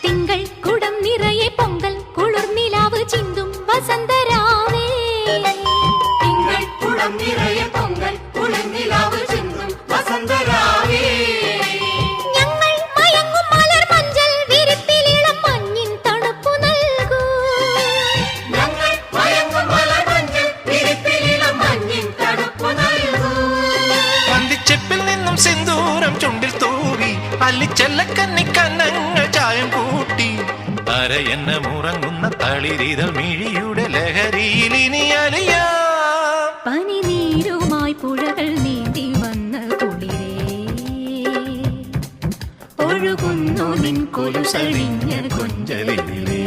തിങ്കൾ കുടം നിറയെ പൊങ്കൽ കുളിർനിലാവ് ചിന്തും വസന്തരാവേ. തിങ്കൾ കുടം നിറയെ പൊങ്കൽ കുളിർനിലാവ് ചിന്തും വസന്തരാവേ. ഞങ്ങൾ മയങ്ങും മലർ മഞ്ചൽ വിരിപ്പിലിളം മഞ്ഞിൻ തണുപ്പു നൽകൂ. ഞങ്ങൾ മയങ്ങും മലർ മഞ്ചൽ വിരിപ്പിലിളം മഞ്ഞിൻ തണുപ്പു നൽകൂ. പന്തിച്ചെപ്പിൽ നിന്നും സിന്ദൂരം ചുണ്ടിൽ തൂവി അല്ലിച്ചെല്ലക്കന്നി കന്നങ്ങൾ ചായം കൂട്ടി അരയെന്ന മുറങ്ങുന്ന തളിരിതൾ മിഴിയുടെ ലഹരിയിൽ ഇനി അലിയാം. പനിനീരുമായി പുഴകൾ നീന്തി വന്ന കുളിരേ ഒഴുകുന്നു നിൻ കൊലുസഴിഞ്ഞ കൊഞ്ചലിലേ.